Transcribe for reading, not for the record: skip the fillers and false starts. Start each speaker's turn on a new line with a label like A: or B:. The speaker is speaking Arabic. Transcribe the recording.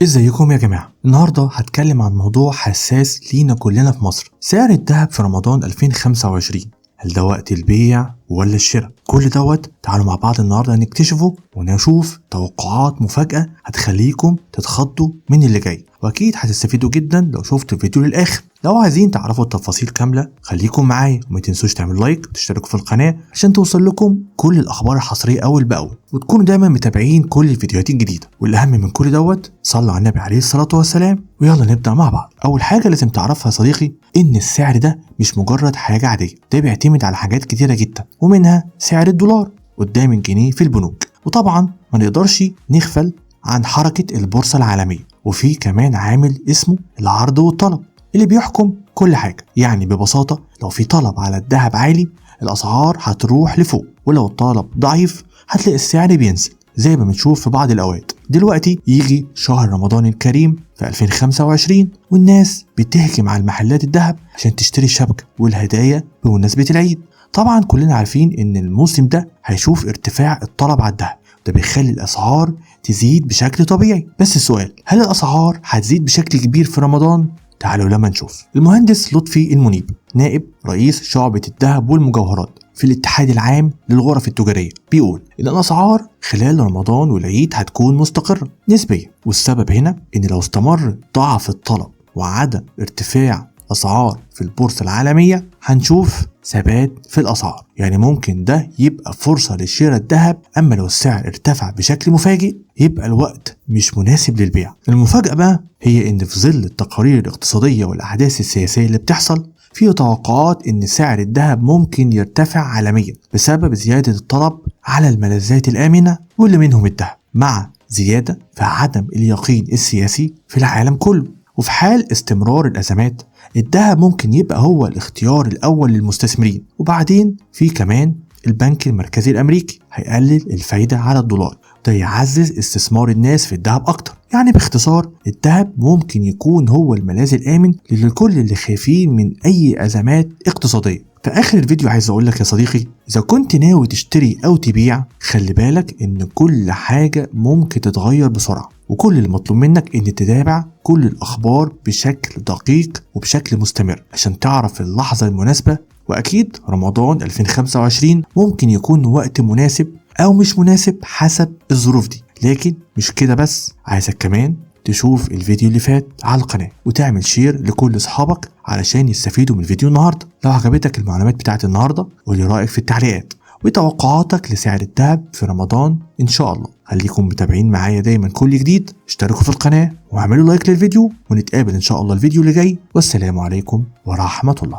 A: ازيكم يا جماعة؟ النهاردة هتكلم عن موضوع حساس لينا كلنا في مصر، سعر الذهب في رمضان 2025. هل ده وقت البيع ولا الشراء؟ كل دوت تعالوا مع بعض النهاردة نكتشفه ونشوف توقعات مفاجأة هتخليكم تتخضوا من اللي جاي، واكيد هتستفيدوا جدا لو شفتوا الفيديو للآخر. لو عايزين تعرفوا التفاصيل كاملة خليكم معايا، وما تنسوش تعملوا لايك وتشتركوا في القناة عشان توصل لكم كل الأخبار الحصرية أول بأول، وتكونوا دايما متابعين كل الفيديوهات الجديدة. والأهم من كل دوت صلوا على النبي عليه الصلاة والسلام، ويلا نبدأ مع بعض. أول حاجة لازم تعرفها يا صديقي إن السعر ده مش مجرد حاجة عادية، ده بيعتمد على حاجات كتيرة جدا، ومنها سعر الدولار قدام الجنيه في البنوك. وطبعا ما نقدرش نغفل عن حركة البورصة العالمية، وفي كمان عامل اسمه العرض والطلب اللي بيحكم كل حاجة. يعني ببساطة لو في طلب على الذهب عالي الأسعار هتروح لفوق، ولو الطلب ضعيف هتلاقي السعر بينزل زي ما بنشوف في بعض الأوقات. دلوقتي يجي شهر رمضان الكريم في 2025 والناس بتهجم على المحلات الذهب عشان تشتري الشبكة والهدايا بمناسبة العيد. طبعا كلنا عارفين ان الموسم ده هيشوف ارتفاع الطلب على الذهب، ده بيخلي الأسعار تزيد بشكل طبيعي. بس السؤال، هل الأسعار هتزيد بشكل كبير في رمضان؟ تعالوا لما نشوف. المهندس لطفي المنيب نائب رئيس شعبة الذهب والمجوهرات في الاتحاد العام للغرف التجارية بيقول إن الأسعار خلال رمضان والعيد هتكون مستقرة نسبيا، والسبب هنا إن لو استمر ضعف الطلب وعدم ارتفاع أسعار في البورصة العالمية هنشوف ثبات في الأسعار. يعني ممكن ده يبقى فرصة لشراء الذهب، أما لو السعر ارتفع بشكل مفاجئ يبقى الوقت مش مناسب للبيع. المفاجأة بقى هي إن في ظل التقارير الاقتصادية والأحداث السياسية اللي بتحصل، في توقعات إن سعر الذهب ممكن يرتفع عالميا بسبب زيادة الطلب على الملاذات الآمنة واللي منهم الذهب، مع زيادة في عدم اليقين السياسي في العالم كله. وفي حال استمرار الأزمات الذهب ممكن يبقى هو الاختيار الأول للمستثمرين. وبعدين في كمان البنك المركزي الأمريكي هيقلل الفايدة على الدولار، ده يعزز استثمار الناس في الذهب أكتر. يعني باختصار الذهب ممكن يكون هو الملاذ الآمن لكل اللي خايفين من أي أزمات اقتصادية. في آخر الفيديو عايز أقول لك يا صديقي، إذا كنت ناوي تشتري أو تبيع خلي بالك إن كل حاجة ممكن تتغير بسرعة، وكل المطلوب منك إن تتابع كل الأخبار بشكل دقيق وبشكل مستمر عشان تعرف اللحظة المناسبة. وأكيد رمضان 2025 ممكن يكون وقت مناسب أو مش مناسب حسب الظروف دي. لكن مش كده بس، عايزك كمان تشوف الفيديو اللي فات على القناة وتعمل شير لكل أصحابك علشان يستفيدوا من الفيديو النهاردة. لو عجبتك المعلومات بتاعت النهاردة قولي رأيك في التعليقات وتوقعاتك لسعر الذهب في رمضان إن شاء الله. خليكم متابعين معايا دايما كل جديد، اشتركوا في القناة واعملوا لايك للفيديو، ونتقابل إن شاء الله الفيديو اللي جاي. والسلام عليكم ورحمة الله.